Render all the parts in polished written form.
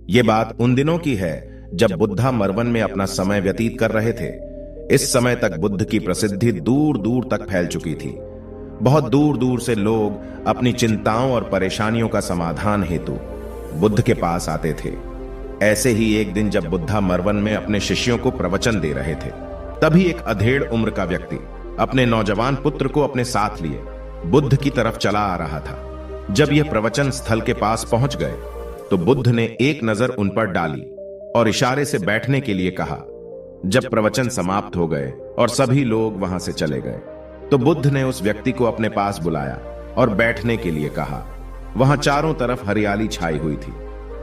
ये बात उन दिनों की है जब बुद्धा मरवन में अपना समय व्यतीत कर रहे थे। इस समय तक बुद्ध की प्रसिद्धि दूर दूर तक फैल चुकी थी। बहुत दूर दूर से लोग अपनी चिंताओं और परेशानियों का समाधान हेतु बुद्ध के पास आते थे। ऐसे ही एक दिन जब बुद्धा मरवन में अपने शिष्यों को प्रवचन दे रहे थे, तभी एक अधेड़ उम्र का व्यक्ति अपने नौजवान पुत्र को अपने साथ लिए बुद्ध की तरफ चला आ रहा था। जब यह प्रवचन स्थल के पास पहुंच गए तो बुद्ध ने एक नजर उन पर डाली और इशारे से बैठने के लिए कहा। जब प्रवचन समाप्त हो गए और सभी लोग वहां से चले गए तो बुद्ध ने उस व्यक्ति को अपने पास बुलाया और बैठने के लिए कहा। वहां चारों तरफ हरियाली छाई हुई थी।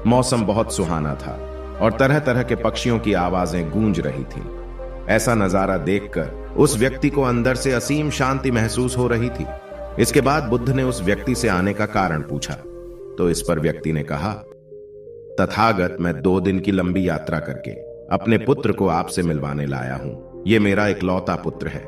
मौसम बहुत सुहाना था और तरह तरह के पक्षियों की आवाजें गूंज रही थीं। ऐसा नजारा देखकर उस व्यक्ति को अंदर से असीम शांति महसूस हो रही थी। इसके बाद बुद्ध ने उस व्यक्ति से आने का कारण पूछा तो इस पर व्यक्ति ने कहा, तथागत, मैं 2 दिन की लंबी यात्रा करके अपने पुत्र को आपसे मिलवाने लाया हूं। ये मेरा इकलौता पुत्र है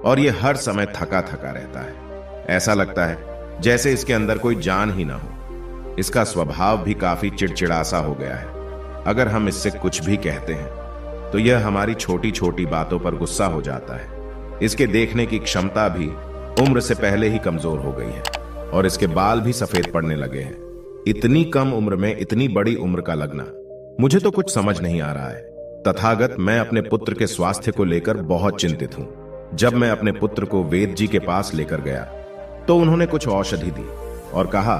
और ये हर समय थका थका रहता है। ऐसा लगता है जैसे इसके अंदर कोई जान ही ना हो। इसका स्वभाव भी काफी चिड़चिड़ासा हो गया है। अगर हम इससे कुछ भी कहते हैं तो यह हमारी छोटी छोटी बातों पर गुस्सा हो जाता है। इसके देखने की क्षमता भी उम्र से पहले ही कमजोर हो गई है और इसके बाल भी सफेद पड़ने लगे हैं। इतनी कम उम्र में इतनी बड़ी उम्र का लगना, मुझे तो कुछ समझ नहीं आ रहा है। तथागत, मैं अपने पुत्र के स्वास्थ्य को लेकर बहुत चिंतित हूं। जब मैं अपने पुत्र को वेद जी के पास लेकर गया तो उन्होंने कुछ औषधि दी और कहा,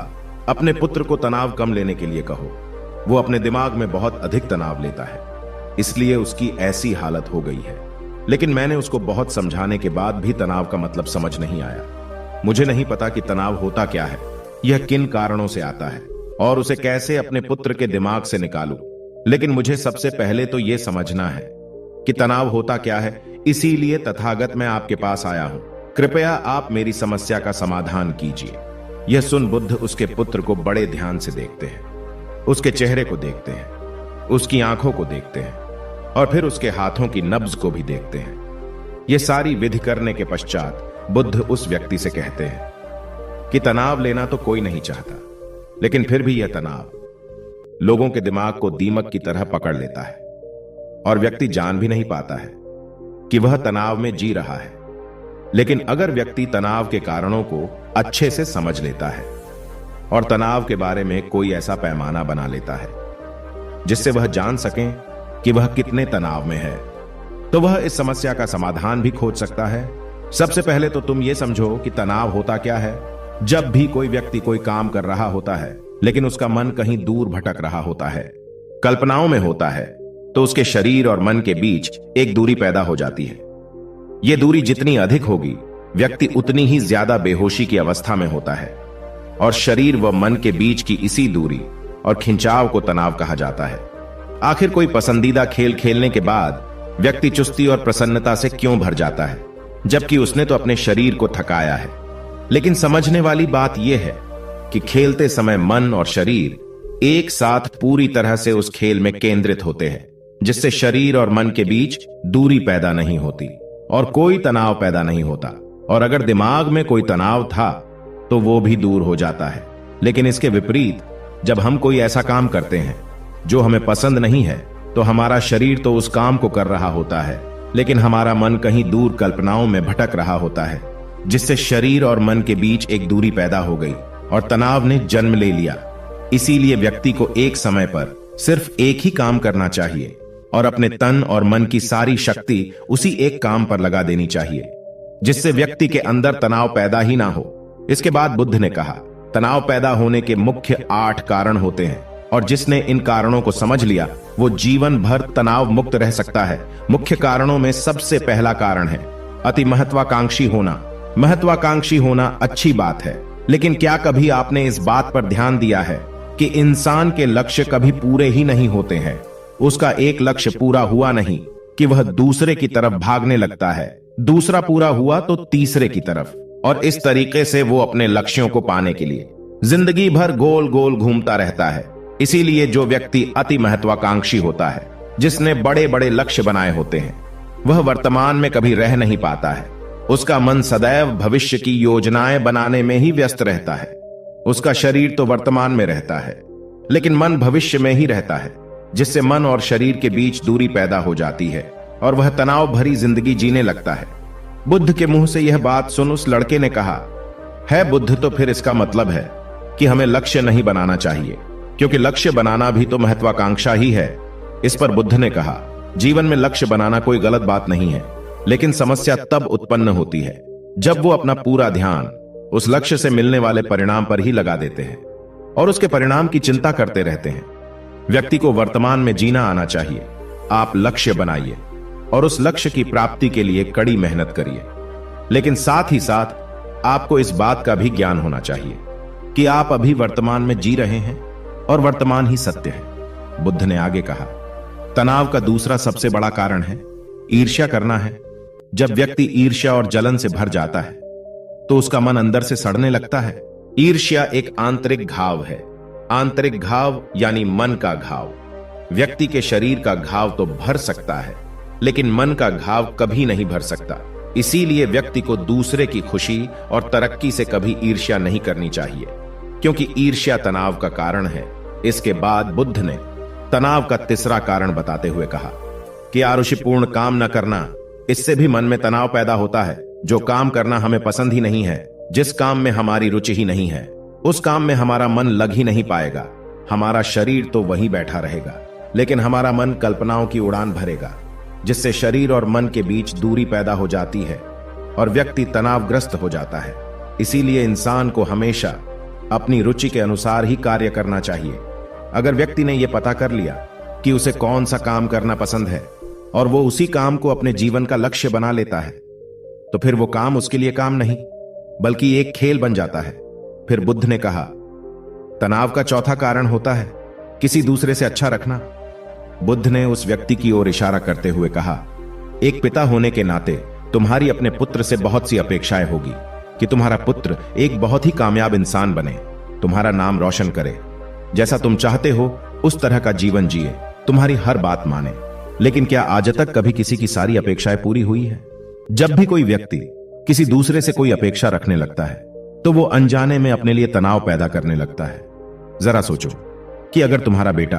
अपने पुत्र को तनाव कम लेने के लिए कहो। वो अपने दिमाग में बहुत अधिक तनाव लेता है, इसलिए उसकी ऐसी हालत हो गई है। लेकिन मैंने उसको बहुत समझाने के बाद भी तनाव का मतलब समझ नहीं आया। मुझे नहीं पता कि तनाव होता क्या है, यह किन कारणों से आता है और उसे कैसे अपने पुत्र के दिमाग से निकालूं। लेकिन मुझे सबसे पहले तो यह समझना है कि तनाव होता क्या है। इसीलिए तथागत मैं आपके पास आया हूं। कृपया आप मेरी समस्या का समाधान कीजिए। यह सुन बुद्ध उसके पुत्र को बड़े ध्यान से देखते हैं। उसके चेहरे को देखते हैं, उसकी आंखों को देखते हैं और फिर उसके हाथों की नब्ज को भी देखते हैं। यह सारी विधि करने के पश्चात बुद्ध उस व्यक्ति से कहते हैं कि तनाव लेना तो कोई नहीं चाहता, लेकिन फिर भी यह तनाव लोगों के दिमाग को दीमक की तरह पकड़ लेता है और व्यक्ति जान भी नहीं पाता है कि वह तनाव में जी रहा है। लेकिन अगर व्यक्ति तनाव के कारणों को अच्छे से समझ लेता है और तनाव के बारे में कोई ऐसा पैमाना बना लेता है जिससे वह जान सके कि वह कितने तनाव में है, तो वह इस समस्या का समाधान भी खोज सकता है। सबसे पहले तो तुम ये समझो कि तनाव होता क्या है। जब भी कोई व्यक्ति कोई काम कर रहा होता है लेकिन उसका मन कहीं दूर भटक रहा होता है, कल्पनाओं में होता है, तो उसके शरीर और मन के बीच एक दूरी पैदा हो जाती है। यह दूरी जितनी अधिक होगी, व्यक्ति उतनी ही ज्यादा बेहोशी की अवस्था में होता है और शरीर व मन के बीच की इसी दूरी और खिंचाव को तनाव कहा जाता है। आखिर कोई पसंदीदा खेल खेलने के बाद व्यक्ति चुस्ती और प्रसन्नता से क्यों भर जाता है, जबकि उसने तो अपने शरीर को थकाया है। लेकिन समझने वाली बात यह है कि खेलते समय मन और शरीर एक साथ पूरी तरह से उस खेल में केंद्रित होते हैं, जिससे शरीर और मन के बीच दूरी पैदा नहीं होती और कोई तनाव पैदा नहीं होता। और अगर दिमाग में कोई तनाव था तो वो भी दूर हो जाता है। लेकिन इसके विपरीत, जब हम कोई ऐसा काम करते हैं जो हमें पसंद नहीं है, तो हमारा शरीर तो उस काम को कर रहा होता है, लेकिन हमारा मन कहीं दूर कल्पनाओं में भटक रहा होता है, जिससे शरीर और मन के बीच एक दूरी पैदा हो गई और तनाव ने जन्म ले लिया। इसीलिए व्यक्ति को एक समय पर सिर्फ एक ही काम करना चाहिए और अपने तन और मन की सारी शक्ति उसी एक काम पर लगा देनी चाहिए, जिससे व्यक्ति के अंदर तनाव पैदा ही ना हो। इसके बाद बुद्ध ने कहा, तनाव पैदा होने के मुख्य 8 कारण होते हैं और जिसने इन कारणों को समझ लिया वो जीवन भर तनाव मुक्त रह सकता है। मुख्य कारणों में सबसे पहला कारण है अति महत्वाकांक्षी होना। महत्वाकांक्षी होना अच्छी बात है, लेकिन क्या कभी आपने इस बात पर ध्यान दिया है कि इंसान के लक्ष्य कभी पूरे ही नहीं होते हैं। उसका एक लक्ष्य पूरा हुआ नहीं कि वह दूसरे की तरफ भागने लगता है, दूसरा पूरा हुआ तो तीसरे की तरफ, और इस तरीके से वो अपने लक्ष्यों को पाने के लिए जिंदगी भर गोल गोल घूमता रहता है। इसीलिए जो व्यक्ति अति महत्वाकांक्षी होता है, जिसने बड़े बड़े लक्ष्य बनाए होते हैं, वह वर्तमान में कभी रह नहीं पाता है। उसका मन सदैव भविष्य की योजनाएं बनाने में ही व्यस्त रहता है। उसका शरीर तो वर्तमान में रहता है, लेकिन मन भविष्य में ही रहता है। जिससे मन और शरीर के बीच दूरी पैदा हो जाती है और वह तनाव भरी जिंदगी जीने लगता है। बुद्ध के मुंह से यह बात सुन उस लड़के ने कहा, है बुद्ध, तो फिर इसका मतलब है कि हमें लक्ष्य नहीं बनाना चाहिए, क्योंकि लक्ष्य बनाना भी तो महत्वाकांक्षा ही है। इस पर बुद्ध ने कहा, जीवन में लक्ष्य बनाना कोई गलत बात नहीं है, लेकिन समस्या तब उत्पन्न होती है जब वो अपना पूरा ध्यान उस लक्ष्य से मिलने वाले परिणाम पर ही लगा देते हैं और उसके परिणाम की चिंता करते रहते हैं। व्यक्ति को वर्तमान में जीना आना चाहिए। आप लक्ष्य बनाइए और उस लक्ष्य की प्राप्ति के लिए कड़ी मेहनत करिए, लेकिन साथ ही साथ आपको इस बात का भी ज्ञान होना चाहिए कि आप अभी वर्तमान में जी रहे हैं और वर्तमान ही सत्य है। बुद्ध ने आगे कहा, तनाव का दूसरा सबसे बड़ा कारण है ईर्ष्या करना है। जब व्यक्ति ईर्ष्या और जलन से भर जाता है तो उसका मन अंदर से सड़ने लगता है। ईर्ष्या एक आंतरिक घाव है। आंतरिक घाव यानी मन का घाव। व्यक्ति के शरीर का घाव तो भर सकता है, लेकिन मन का घाव कभी नहीं भर सकता। इसीलिए व्यक्ति को दूसरे की खुशी और तरक्की से कभी ईर्ष्या नहीं करनी चाहिए, क्योंकि ईर्ष्या तनाव का कारण है। इसके बाद बुद्ध ने तनाव का तीसरा कारण बताते हुए कहा कि आरुषिपूर्ण काम न करना, इससे भी मन में तनाव पैदा होता है। जो काम करना हमें पसंद ही नहीं है, जिस काम में हमारी रुचि ही नहीं है, उस काम में हमारा मन लग ही नहीं पाएगा। हमारा शरीर तो वहीं बैठा रहेगा, लेकिन हमारा मन कल्पनाओं की उड़ान भरेगा, जिससे शरीर और मन के बीच दूरी पैदा हो जाती है और व्यक्ति तनावग्रस्त हो जाता है। इसीलिए इंसान को हमेशा अपनी रुचि के अनुसार ही कार्य करना चाहिए। अगर व्यक्ति ने यह पता कर लिया कि उसे कौन सा काम करना पसंद है और वो उसी काम को अपने जीवन का लक्ष्य बना लेता है, तो फिर वो काम उसके लिए काम नहीं बल्कि एक खेल बन जाता है। फिर बुद्ध ने कहा, तनाव का चौथा कारण होता है किसी दूसरे से अच्छा रखना। बुद्ध ने उस व्यक्ति की ओर इशारा करते हुए कहा, एक पिता होने के नाते तुम्हारी अपने पुत्र से बहुत सी अपेक्षाएं होगी कि तुम्हारा पुत्र एक बहुत ही कामयाब इंसान बने, तुम्हारा नाम रोशन करे, जैसा तुम चाहते हो उस तरह का जीवन जिए, तुम्हारी हर बात माने। लेकिन क्या आज तक कभी किसी की सारी अपेक्षाएं पूरी हुई है? जब भी कोई व्यक्ति किसी दूसरे से कोई अपेक्षा रखने लगता है तो वो अनजाने में अपने लिए तनाव पैदा करने लगता है। जरा सोचो कि अगर तुम्हारा बेटा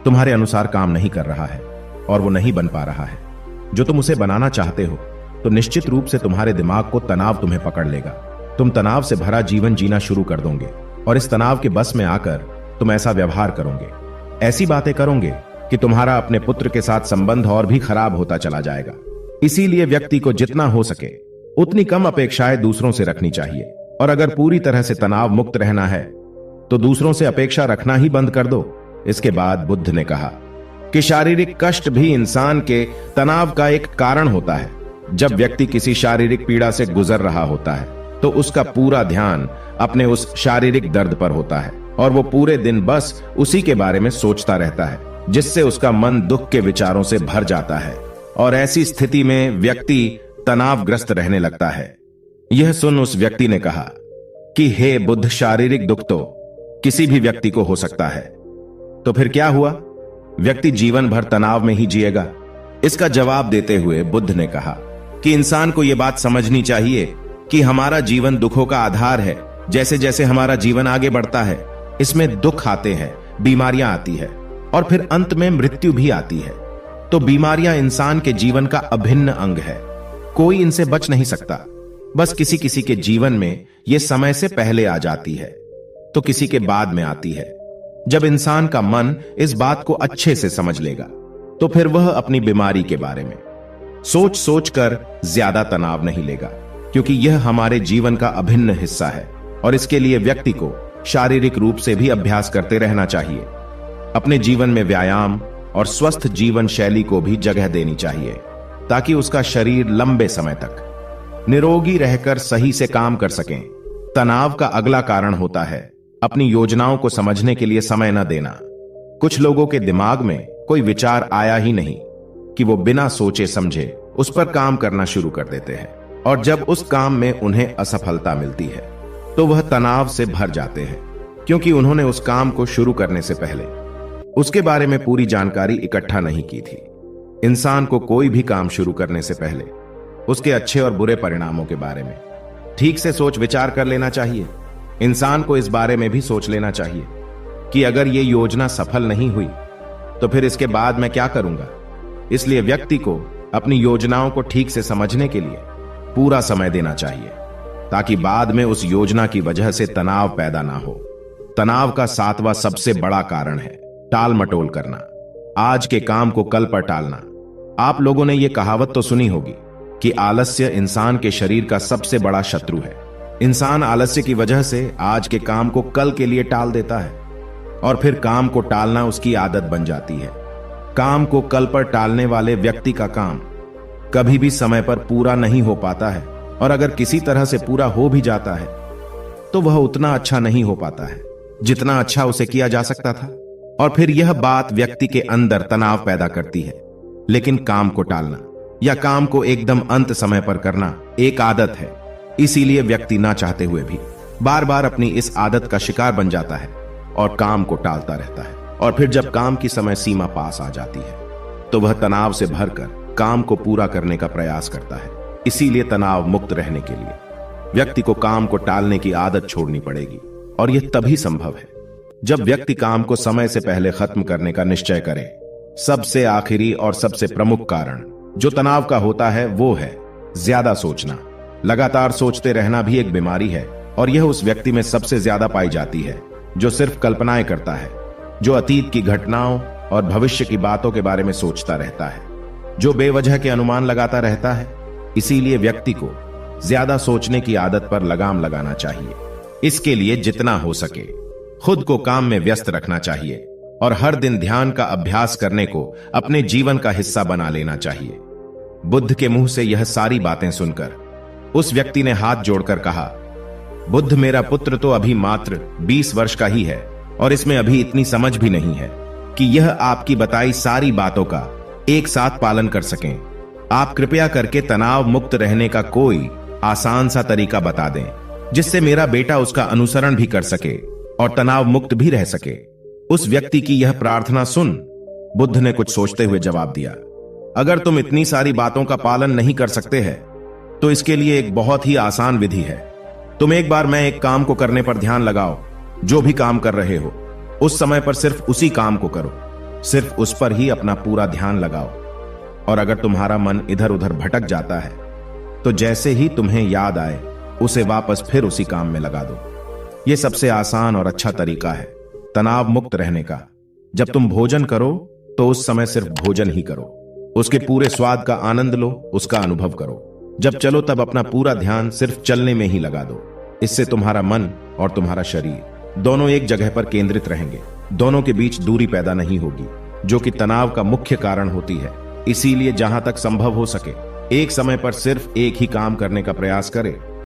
तुम्हारे अनुसार काम नहीं कर रहा है और वो नहीं बन पा रहा है जो तुम उसे बनाना चाहते हो, तो निश्चित रूप से तुम्हारे दिमाग को तनाव तुम्हें पकड़ लेगा। तुम तनाव से भरा जीवन जीना शुरू कर दोगे और इस तनाव के बस में आकर तुम ऐसा व्यवहार करोगे, ऐसी बातें करोगे कि तुम्हारा अपने पुत्र के साथ संबंध और भी खराब होता चला जाएगा। इसीलिए व्यक्ति को जितना हो सके उतनी कम अपेक्षाएं दूसरों से रखनी चाहिए, और अगर पूरी तरह से तनाव मुक्त रहना है तो दूसरों से अपेक्षा रखना ही बंद कर दो। इसके बाद बुद्ध ने कहा कि शारीरिक कष्ट भी इंसान के तनाव का एक कारण होता है। जब व्यक्ति किसी शारीरिक पीड़ा से गुजर रहा होता है तो उसका पूरा ध्यान अपने उस शारीरिक दर्द पर होता है और वो पूरे दिन बस उसी के बारे में सोचता रहता है, जिससे उसका मन दुख के विचारों से भर जाता है और ऐसी स्थिति में व्यक्ति तनावग्रस्त रहने लगता है। यह सुन उस व्यक्ति ने कहा कि हे बुद्ध, शारीरिक दुख तो किसी भी व्यक्ति को हो सकता है, तो फिर क्या हुआ? व्यक्ति जीवन भर तनाव में ही जिएगा? इसका जवाब देते हुए बुद्ध ने कहा कि इंसान को यह बात समझनी चाहिए कि हमारा जीवन दुखों का आधार है। जैसे जैसे हमारा जीवन आगे बढ़ता है, इसमें दुख आते हैं, बीमारियां आती है और फिर अंत में मृत्यु भी आती है। तो बीमारियां इंसान के जीवन का अभिन्न अंग है, कोई इनसे बच नहीं सकता। बस किसी किसी के जीवन में यह समय से पहले आ जाती है तो किसी के बाद में आती है। जब इंसान का मन इस बात को अच्छे से समझ लेगा तो फिर वह अपनी बीमारी के बारे में सोच सोच कर ज्यादा तनाव नहीं लेगा, क्योंकि यह हमारे जीवन का अभिन्न हिस्सा है और इसके लिए व्यक्ति को शारीरिक रूप से भी अभ्यास करते रहना चाहिए। अपने जीवन में व्यायाम और स्वस्थ जीवन शैली को भी जगह देनी चाहिए ताकि उसका शरीर लंबे समय तक निरोगी रहकर सही से काम कर सकें। तनाव का अगला कारण होता है अपनी योजनाओं को समझने के लिए समय न देना। कुछ लोगों के दिमाग में कोई विचार आया ही नहीं कि वो बिना सोचे समझे उस पर काम करना शुरू कर देते हैं, और जब उस काम में उन्हें असफलता मिलती है तो वह तनाव से भर जाते हैं, क्योंकि उन्होंने उस काम को शुरू करने से पहले उसके बारे में पूरी जानकारी इकट्ठा नहीं की थी। इंसान को कोई भी काम शुरू करने से पहले उसके अच्छे और बुरे परिणामों के बारे में ठीक से सोच विचार कर लेना चाहिए। इंसान को इस बारे में भी सोच लेना चाहिए कि अगर ये योजना सफल नहीं हुई तो फिर इसके बाद मैं क्या करूंगा? इसलिए व्यक्ति को अपनी योजनाओं को ठीक से समझने के लिए पूरा समय देना चाहिए, ताकि बाद में उस योजना की वजह से तनाव पैदा ना हो। तनाव का 7वां सबसे बड़ा कारण है टाल मटोल करना, आज के काम को कल पर टालना। आप लोगों ने यह कहावत तो सुनी होगी कि आलस्य इंसान के शरीर का सबसे बड़ा शत्रु है। इंसान आलस्य की वजह से आज के काम को कल के लिए टाल देता है और फिर काम को टालना उसकी आदत बन जाती है। काम को कल पर टालने वाले व्यक्ति का काम कभी भी समय पर पूरा नहीं हो पाता है, और अगर किसी तरह से पूरा हो भी जाता है तो वह उतना अच्छा नहीं हो पाता है जितना अच्छा उसे किया जा सकता था, और फिर यह बात व्यक्ति के अंदर तनाव पैदा करती है। लेकिन काम को टालना या काम को एकदम अंत समय पर करना एक आदत है, इसीलिए व्यक्ति ना चाहते हुए भी बार बार अपनी इस आदत का शिकार बन जाता है और काम को टालता रहता है। और फिर जब काम की समय सीमा पास आ जाती है तो वह तनाव से भरकर काम को पूरा करने का प्रयास करता है। इसीलिए तनाव मुक्त रहने के लिए व्यक्ति को काम को टालने की आदत छोड़नी पड़ेगी, और यह तभी संभव है जब व्यक्ति काम को समय से पहले खत्म करने का निश्चय करे। सबसे आखिरी और सबसे प्रमुख कारण जो तनाव का होता है वो है ज्यादा सोचना। लगातार सोचते रहना भी एक बीमारी है, और यह उस व्यक्ति में सबसे ज्यादा पाई जाती है जो सिर्फ कल्पनाएं करता है, जो अतीत की घटनाओं और भविष्य की बातों के बारे में सोचता रहता है, जो बेवजह के अनुमान लगाता रहता है। इसीलिए व्यक्ति को ज्यादा सोचने की आदत पर लगाम लगाना चाहिए। इसके लिए जितना हो सके खुद को काम में व्यस्त रखना चाहिए, और हर दिन ध्यान का अभ्यास करने को अपने जीवन का हिस्सा बना लेना चाहिए। बुद्ध के मुंह से यह सारी बातें सुनकर उस व्यक्ति ने हाथ जोड़कर कहा, बुद्ध, मेरा पुत्र तो अभी मात्र 20 वर्ष का ही है, और इसमें अभी इतनी समझ भी नहीं है कि यह आपकी बताई सारी बातों का एक साथ पालन कर सकें। आप कृपया करके तनाव मुक्त रहने का कोई आसान सा तरीका बता दें, जिससे मेरा बेटा उसका अनुसरण भी कर सके और तनाव मुक्त भी रह सके। उस व्यक्ति की यह प्रार्थना सुन बुद्ध ने कुछ सोचते हुए जवाब दिया, अगर तुम इतनी सारी बातों का पालन नहीं कर सकते हैं तो इसके लिए एक बहुत ही आसान विधि है। तुम एक बार मैं एक काम को करने पर ध्यान लगाओ। जो भी काम कर रहे हो उस समय पर सिर्फ उसी काम को करो, सिर्फ उस पर ही अपना पूरा ध्यान लगाओ। और अगर तुम्हारा मन इधर उधर भटक जाता है तो जैसे ही तुम्हें याद आए उसे वापस फिर उसी काम में लगा दो। यह सबसे आसान और अच्छा तरीका है तनाव मुक्त रहने का। जब तुम भोजन करो तो उस समय सिर्फ भोजन ही करो, उसके पूरे स्वाद का आनंद लो, उसका अनुभव करो। जब चलो तब अपना पूरा ध्यान सिर्फ चलने में ही लगा दो। इससे तुम्हारा मन और तुम्हारा शरीर दोनों एक जगह पर केंद्रित रहेंगे, दोनों के बीच दूरी पैदा नहीं होगी, जो कि तनाव का मुख्य कारण होती है। इसीलिए जहां तक संभव हो सके एक समय पर सिर्फ एक ही काम करने का प्रयास करें